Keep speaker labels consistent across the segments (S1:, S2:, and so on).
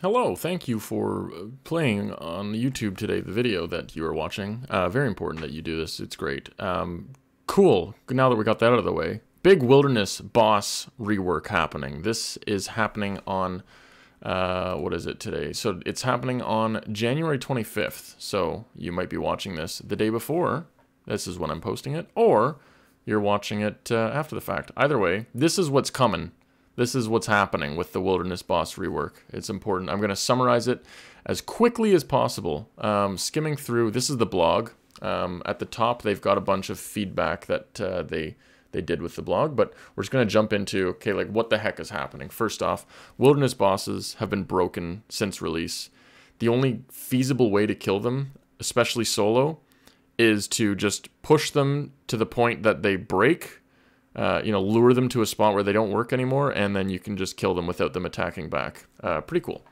S1: Hello, thank you for playing on YouTube today, the video that you are watching. Very important that you do this, it's great. Cool, now that we got that out of the way. Big wilderness boss rework happening. This is happening on, what is it today? So it's happening on January 25th, so you might be watching this the day before. This is when I'm posting it, or you're watching it after the fact. Either way, this is what's coming. This is what's happening with the Wilderness Boss rework. It's important. I'm going to summarize it as quickly as possible. Skimming through, this is the blog. At the top, they've got a bunch of feedback that they did with the blog, but we're just going to jump into, okay, like what the heck is happening? First off, Wilderness Bosses have been broken since release. The only feasible way to kill them, especially solo, is to just push them to the point that they break. Lure them to a spot where they don't work anymore, and then you can just kill them without them attacking back. Pretty cool.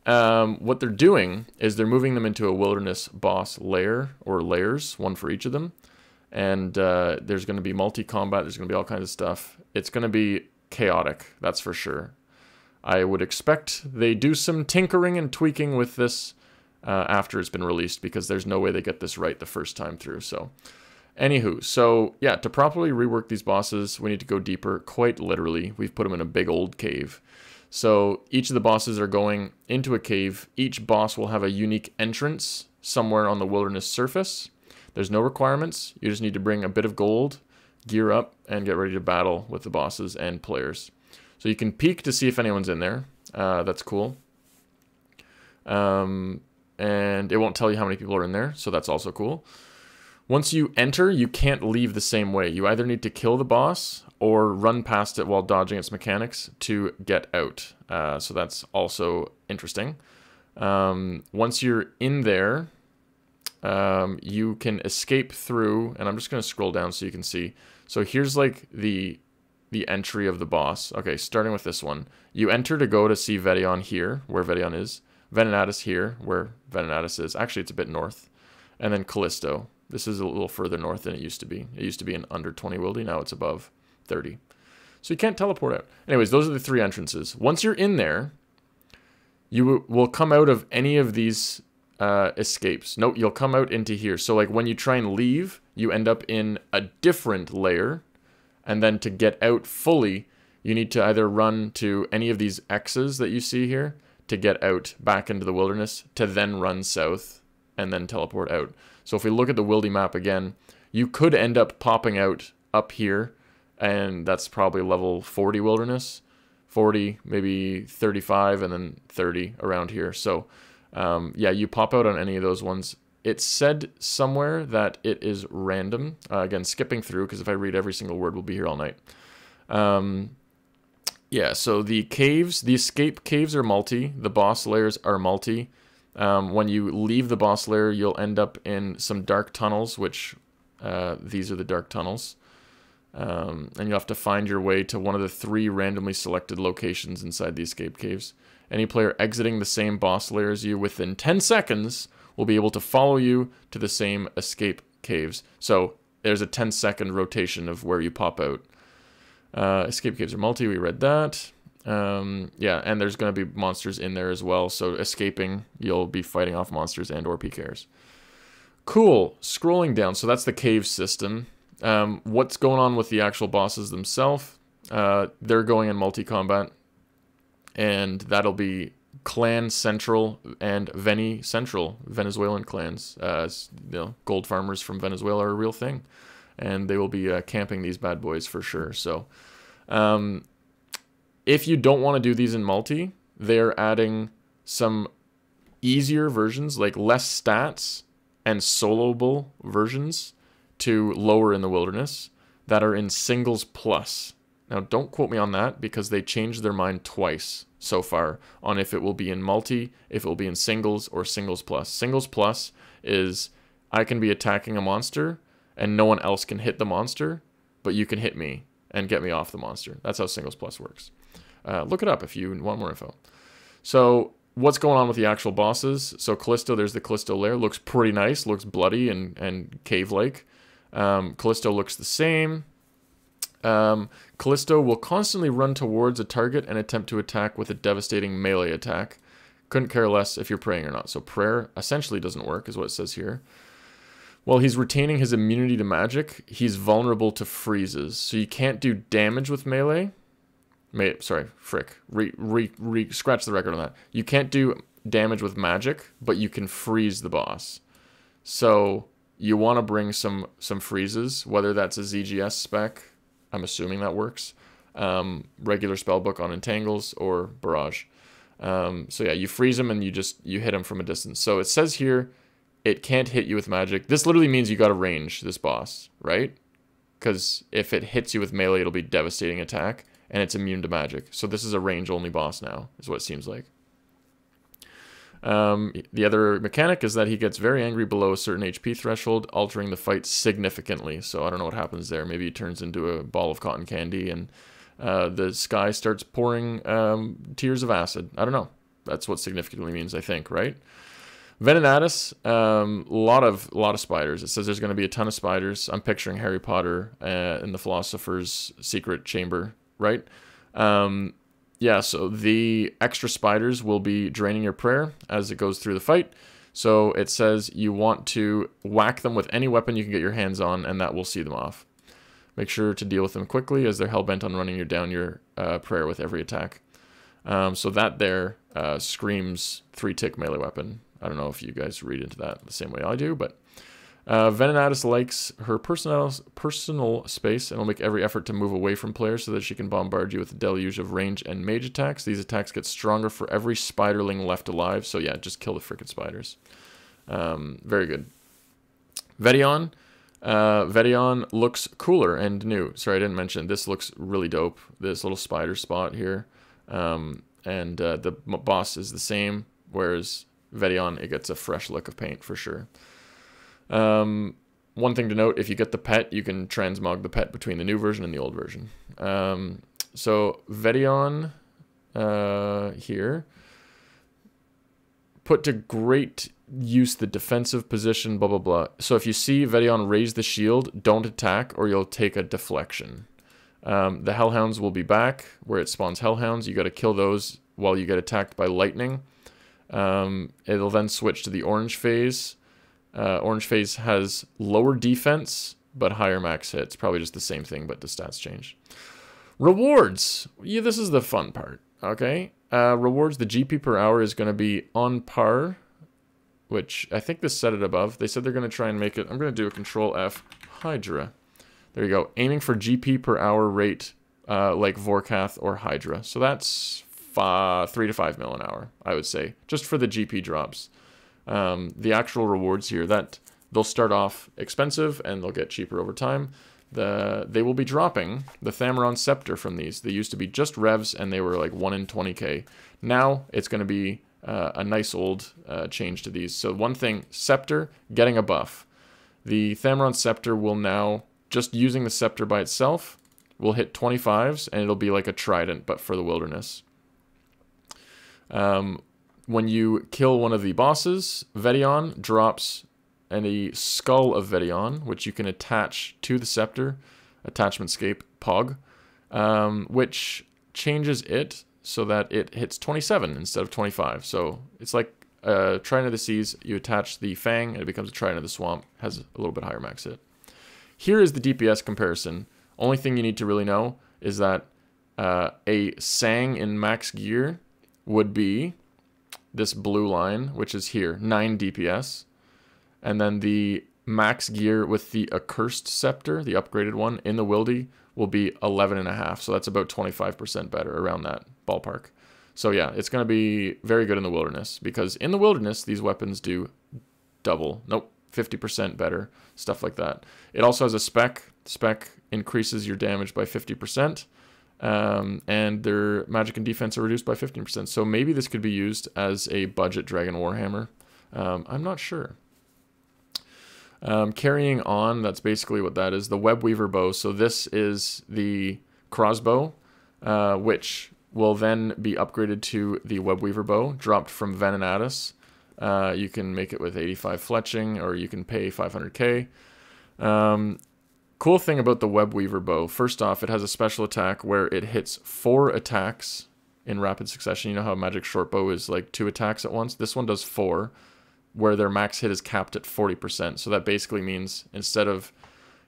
S1: What they're doing is they're moving them into a wilderness boss layer, or layers, one for each of them. And there's going to be multi-combat, there's going to be all kinds of stuff. It's going to be chaotic, that's for sure. I would expect they do some tinkering and tweaking with this after it's been released, because there's no way they get this right the first time through, so... Anywho, so yeah, to properly rework these bosses, we need to go deeper, quite literally. We've put them in a big old cave. So each of the bosses are going into a cave. Each boss will have a unique entrance somewhere on the wilderness surface. There's no requirements. You just need to bring a bit of gold, gear up, and get ready to battle with the bosses and players. So you can peek to see if anyone's in there. That's cool. And it won't tell you how many people are in there, so that's also cool. Once you enter, you can't leave the same way. You either need to kill the boss or run past it while dodging its mechanics to get out. So that's also interesting. Once you're in there, you can escape through, and I'm just going to scroll down so you can see. So here's like the entry of the boss. Okay, starting with this one. You enter to go to see Vedion here, where Vedion is. Venenatis here, where Venenatis is. Actually, it's a bit north. And then Callisto. This is a little further north than it used to be. It used to be in under 20 Wildy, now it's above 30. So you can't teleport out. Anyways, those are the three entrances. Once you're in there, you will come out of any of these escapes. No, you'll come out into here. So like when you try and leave, you end up in a different layer. And then to get out fully, you need to either run to any of these X's that you see here to get out back into the wilderness, to then run south and then teleport out. So if we look at the Wildy map again, you could end up popping out up here, and that's probably level 40 wilderness, 40, maybe 35, and then 30 around here. So yeah, you pop out on any of those ones. It said somewhere that it is random. Again, skipping through, because if I read every single word, we'll be here all night. Yeah, so the caves, the escape caves are multi, the boss layers are multi. When you leave the boss layer, you'll end up in some dark tunnels, which these are the dark tunnels. And you'll have to find your way to one of the three randomly selected locations inside the escape caves. Any player exiting the same boss layer as you within 10 seconds will be able to follow you to the same escape caves. So there's a 10-second rotation of where you pop out. Escape caves are multi, we read that. Yeah, and there's going to be monsters in there as well, so escaping, you'll be fighting off monsters and or PKers. Cool. Scrolling down, so that's the cave system. What's going on with the actual bosses themselves? They're going in multi-combat, and that'll be Clan Central and Veni Central, Venezuelan clans. Gold farmers from Venezuela are a real thing, and they will be camping these bad boys for sure. So, if you don't want to do these in multi, they're adding some easier versions, like less stats and soloable versions to lower in the wilderness that are in singles plus. Now, don't quote me on that, because they changed their mind twice so far on if it will be in multi, if it will be in singles, or singles plus. Singles plus is I can be attacking a monster and no one else can hit the monster, but you can hit me and get me off the monster. That's how singles plus works. Look it up if you want more info. So what's going on with the actual bosses? So Callisto, there's the Callisto lair. Looks pretty nice. Looks bloody and cave-like. Callisto looks the same. Callisto will constantly run towards a target and attempt to attack with a devastating melee attack. Couldn't care less if you're praying or not. So prayer essentially doesn't work, is what it says here. While he's retaining his immunity to magic, he's vulnerable to freezes. So you can't do damage with melee. Sorry, frick. Scratch the record on that. You can't do damage with magic, but you can freeze the boss. So you want to bring some freezes, whether that's a ZGS spec, I'm assuming that works, regular spellbook on Entangles, or Barrage. So yeah, you freeze him and you hit him from a distance. So it says here, it can't hit you with magic. This literally means you got to range this boss, right? Because if it hits you with melee, it'll be devastating attack, and it's immune to magic. So this is a range-only boss now, is what it seems like. The other mechanic is that he gets very angry below a certain HP threshold, altering the fight significantly. So I don't know what happens there. Maybe he turns into a ball of cotton candy, and the sky starts pouring tears of acid. I don't know. That's what significantly means, I think, right? Venenatus, a lot of spiders. It says there's going to be a ton of spiders. I'm picturing Harry Potter in the Philosopher's Secret Chamber, right? Yeah, so the extra spiders will be draining your prayer as it goes through the fight. So it says you want to whack them with any weapon you can get your hands on, and that will see them off. Make sure to deal with them quickly, as they're hell-bent on running you down your prayer with every attack. So that there screams 3-tick melee weapon. I don't know if you guys read into that the same way I do, but Venenatus likes her personal space and will make every effort to move away from players so that she can bombard you with a deluge of range and mage attacks. These attacks get stronger for every spiderling left alive, so yeah, just kill the frickin' spiders. Very good. Vedion. Vedion looks cooler and new. Sorry, I didn't mention, this looks really dope. This little spider spot here. And the boss is the same, whereas Vedion, it gets a fresh lick of paint for sure. One thing to note, if you get the pet, you can transmog the pet between the new version and the old version. So Vedion here, put to great use the defensive position, blah, blah, blah. So if you see Vedion raise the shield, don't attack or you'll take a deflection. The Hellhounds will be back where it spawns Hellhounds. You got to kill those while you get attacked by lightning. It'll then switch to the orange phase. Orange phase has lower defense, but higher max hits. Probably just the same thing, but the stats change. Rewards. Yeah, this is the fun part, okay? Rewards, the GP per hour is going to be on par, which I think this said it above. They said they're going to try and make it. I'm going to do a Control F Hydra. There you go. Aiming for GP per hour rate like Vorkath or Hydra. So that's 3 to 5 mil an hour, I would say, just for the GP drops. The actual rewards here, that they'll start off expensive and they'll get cheaper over time. They will be dropping the Thammaron Scepter from these. They used to be just revs and they were like 1 in 20k. Now it's going to be a nice old change to these. So one thing, Scepter getting a buff. The Thammaron Scepter will now, just using the Scepter by itself, will hit 25s and it'll be like a trident but for the wilderness. When you kill one of the bosses, Vedion drops a skull of Vedion, which you can attach to the scepter, attachment scape POG, which changes it so that it hits 27 instead of 25. So it's like a Trident of the Seas, you attach the Fang, and it becomes a Trident of the Swamp, has a little bit higher max hit. Here is the DPS comparison. Only thing you need to really know is that a Sang in max gear would be this blue line, which is here, 9 DPS. And then the max gear with the Accursed Scepter, the upgraded one, in the Wildy, will be 11.5. So that's about 25% better, around that ballpark. So yeah, it's going to be very good in the Wilderness, because in the Wilderness, these weapons do double. Nope, 50% better, stuff like that. It also has a spec. Spec increases your damage by 50%. And their magic and defense are reduced by 15%. So maybe this could be used as a budget Dragon Warhammer. I'm not sure. Carrying on, that's basically what that is. The WEBWEAVER bow. So this is the crossbow, which will then be upgraded to the WEBWEAVER bow, dropped from Venenatus. You can make it with 85 fletching, or you can pay 500k. Cool thing about the WEBWEAVER bow, first off, it has a special attack where it hits 4 attacks in rapid succession. You know how magic short bow is like 2 attacks at once? This one does 4, where their max hit is capped at 40%. So that basically means instead of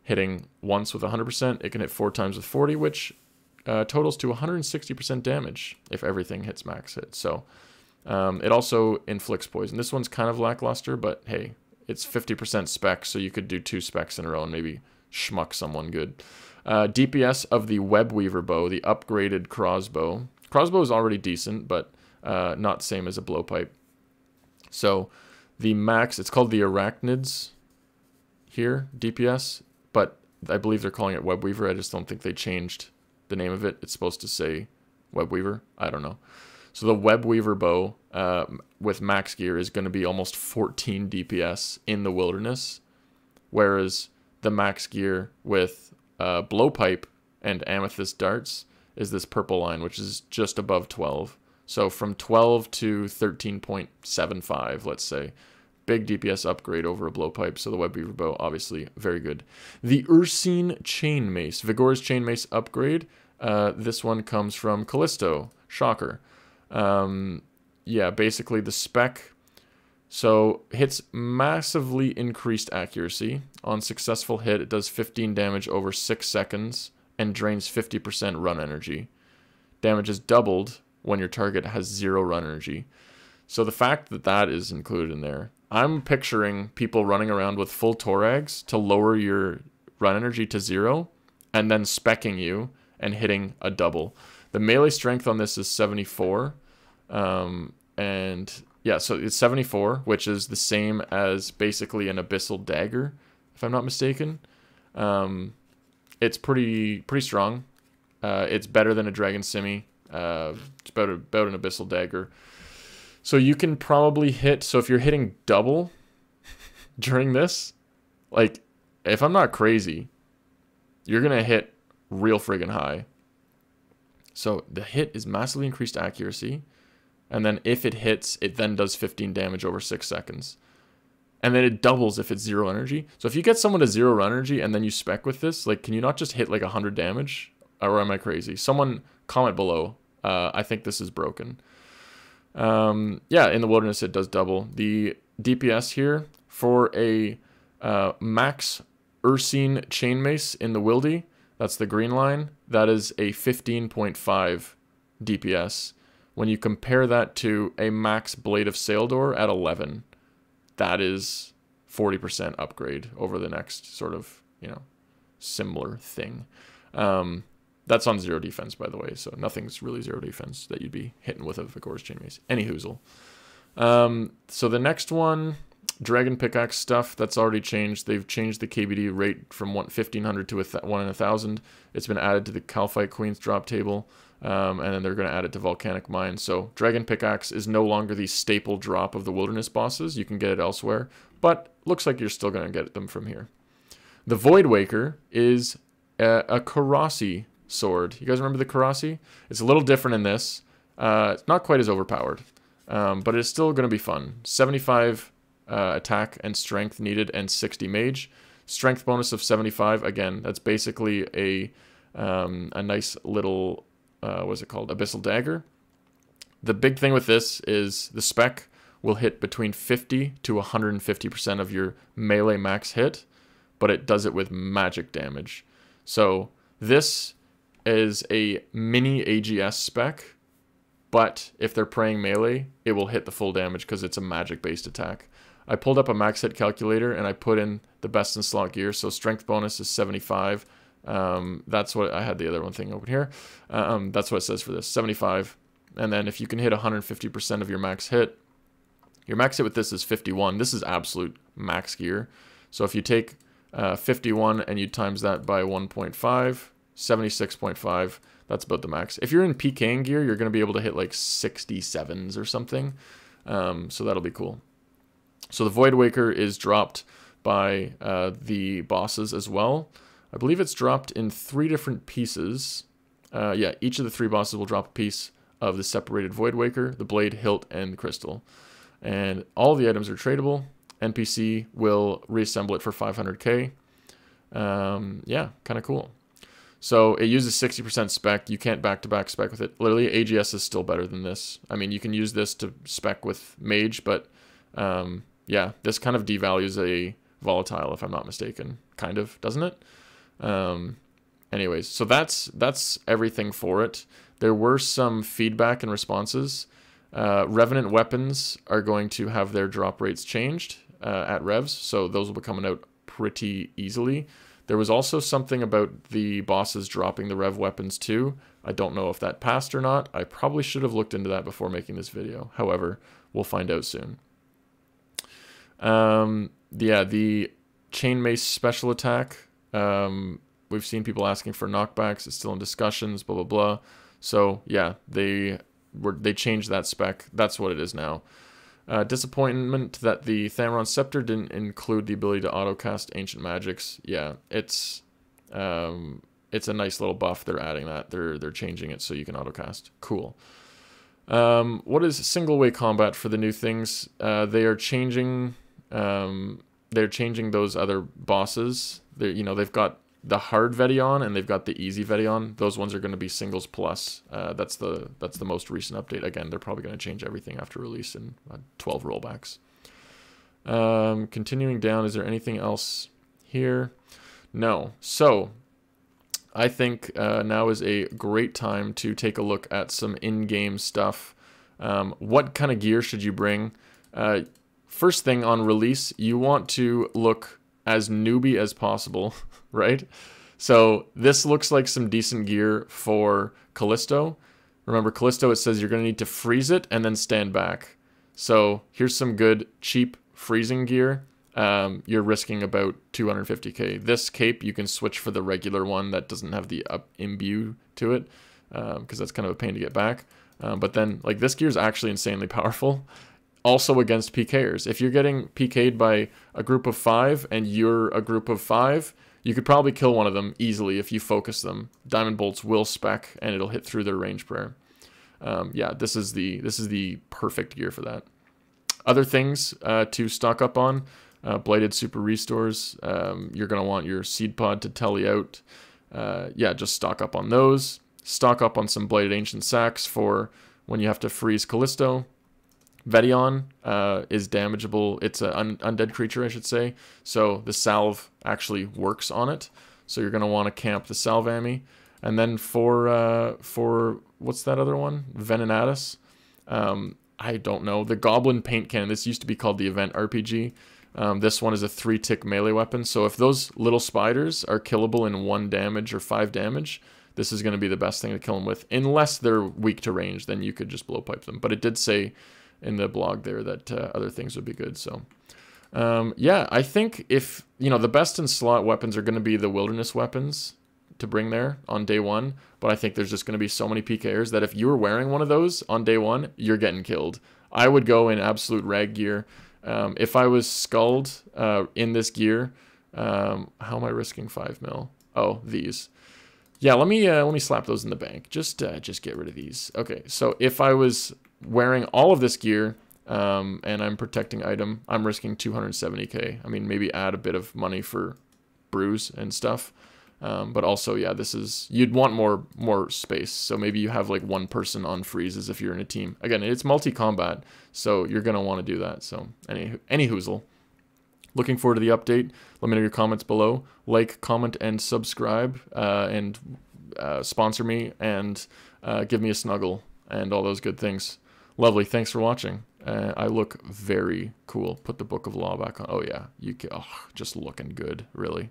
S1: hitting once with 100%, it can hit 4 times with 40, which totals to 160% damage if everything hits max hit. So it also inflicts poison. This one's kind of lackluster, but hey, it's 50% spec, so you could do 2 specs in a row and maybe schmuck someone good. DPS of the WEBWEAVER bow, the upgraded crossbow. Crossbow is already decent, but not same as a blowpipe. So the max, it's called the Arachnids here, DPS, but I believe they're calling it WEBWEAVER. I just don't think they changed the name of it. It's supposed to say WEBWEAVER. I don't know. So the WEBWEAVER bow with max gear is going to be almost 14 DPS in the wilderness, whereas the max gear with blowpipe and amethyst darts is this purple line, which is just above 12. So from 12 to 13.75, let's say. Big DPS upgrade over a blowpipe, so the WEBWEAVER bow, obviously, very good. The URSINE CHAINMACE, Vigor's CHAINMACE upgrade. This one comes from Callisto. Shocker. Yeah, basically the spec. So hits massively increased accuracy. On successful hit, it does 15 damage over 6 seconds and drains 50% run energy. Damage is doubled when your target has 0 run energy. So the fact that that is included in there, I'm picturing people running around with full Torags to lower your run energy to 0 and then speccing you and hitting a double. The melee strength on this is 74. And yeah, so it's 74, which is the same as basically an Abyssal Dagger, if I'm not mistaken. It's pretty strong. It's better than a Dragon Simi. It's about an Abyssal Dagger. So you can probably hit, so if you're hitting double during this, like, if I'm not crazy, you're going to hit real friggin' high. So the hit is massively increased accuracy. And then if it hits, it then does 15 damage over 6 seconds. And then it doubles if it's 0 energy. So if you get someone to 0 run energy and then you spec with this, like, can you not just hit like 100 damage? Or am I crazy? Someone comment below. I think this is broken. Yeah, in the wilderness it does double. The DPS here for a max URSINE CHAINMACE in the Wildy, that's the green line, that is a 15.5 DPS. When you compare that to a max Blade of Saildor at 11, that is 40% upgrade over the next sort of, you know, similar thing. That's on 0 defense, by the way, so nothing's really 0 defense that you'd be hitting with a Vigor's Chainmace. Any hoozle. So the next one, Dragon Pickaxe stuff, that's already changed. They've changed the KBD rate from 1,500 to 1 in 1,000. It's been added to the Calphite Queen's drop table, and then they're going to add it to Volcanic Mine. So Dragon Pickaxe is no longer the staple drop of the wilderness bosses. You can get it elsewhere, but looks like you're still going to get them from here. The Void Waker is a Karasi sword. You guys remember the Karasi? It's a little different in this. It's not quite as overpowered, but it's still going to be fun. 75 attack and strength needed and 60 mage. Strength bonus of 75. Again, that's basically a nice little, what's it called? Abyssal Dagger. The big thing with this is the spec will hit between 50 to 150% of your melee max hit, but it does it with magic damage. So this is a mini AGS spec, but if they're praying melee, it will hit the full damage because it's a magic-based attack. I pulled up a max hit calculator and I put in the best in slot gear, so strength bonus is 75. That's what I had the other one thing open here. That's what it says for this, 75. And then if you can hit 150% of your max hit with this is 51. This is absolute max gear. So if you take 51 and you times that by 1.5, 76.5, that's about the max. If you're in PKing gear, you're going to be able to hit like 67s or something. So that'll be cool. So the Void Waker is dropped by the bosses as well. I believe it's dropped in 3 different pieces. Yeah, each of the 3 bosses will drop a piece of the separated Void Waker, the blade, hilt, and the crystal. And all the items are tradable. NPC will reassemble it for 500k. Yeah, kind of cool. So it uses 60% spec. You can't back-to-back spec with it. Literally, AGS is still better than this. I mean, you can use this to spec with Mage, but yeah, this kind of devalues a volatile, if I'm not mistaken. Kind of, doesn't it? Anyways, so that's everything for it. There were some feedback and responses. Revenant weapons are going to have their drop rates changed at revs, so those will be coming out pretty easily. There was also something about the bosses dropping the rev weapons too. I don't know if that passed or not. I probably should have looked into that before making this video. However, we'll find out soon. Yeah, the CHAINMACE special attack. We've seen people asking for knockbacks. It's still in discussions, blah, blah, blah. So, yeah, they changed that spec. That's what it is now. Disappointment that the Thamron Scepter didn't include the ability to autocast Ancient Magics. Yeah, it's a nice little buff. They're adding that. They're changing it so you can autocast. Cool. What is single-way combat for the new things? They are changing. They're changing those other bosses. They've got the hard Vedion and they've got the easy Vedion. Those ones are going to be singles plus. That's the most recent update. Again, they're probably going to change everything after release in 12 rollbacks. Continuing down, is there anything else here? No. So I think now is a great time to take a look at some in-game stuff. What kind of gear should you bring? First thing on release, you want to look as newbie as possible, right? So this looks like some decent gear for Callisto. Remember, Callisto, it says you're going to need to freeze it and then stand back. So here's some good, cheap freezing gear. You're risking about 250k. This cape, you can switch for the regular one that doesn't have the imbue to it, because that's kind of a pain to get back. But then, like, this gear is actually insanely powerful. Also against PKers. If you're getting PK'd by a group of 5 and you're a group of 5, you could probably kill one of them easily if you focus them. Diamond Bolts will spec and it'll hit through their range prayer. Yeah, this is the perfect gear for that. Other things to stock up on: Blighted Super Restores. You're gonna want your Seed Pod to tally out. Yeah, just stock up on those. Stock up on some Blighted Ancient Sacks for when you have to freeze Callisto. Vedion is damageable. It's an undead creature, I should say. So the salve actually works on it. So you're going to want to camp the salve ammy. And then for what's that other one? Venenatus. I don't know. The Goblin Paint Cannon. This used to be called the Event RPG. This one is a 3-tick melee weapon. So if those little spiders are killable in 1 damage or 5 damage, this is going to be the best thing to kill them with. Unless they're weak to range, then you could just blowpipe them. But it did say in the blog there that other things would be good. So yeah, I think if the best in slot weapons are going to be the wilderness weapons to bring there on day 1, but I think there's just going to be so many PKers that if you were wearing one of those on day 1, you're getting killed. I would go in absolute rag gear. If I was skulled in this gear, how am I risking 5 mil? Oh, these. Yeah, let me slap those in the bank. Just get rid of these. Okay, so if I was wearing all of this gear and I'm protecting item, I'm risking 270k. I mean, maybe add a bit of money for brews and stuff, but also, yeah, you'd want more space. So maybe you have like 1 person on freezes if you're in a team. Again, it's multi-combat, so you're gonna want to do that. So any hoozle. Looking forward to the update. Let me know your comments below. Like, comment, and subscribe, and sponsor me, and give me a snuggle, and all those good things. Lovely. Thanks for watching. I look very cool. Put the Book of Law back on. Oh, yeah. Just looking good, really.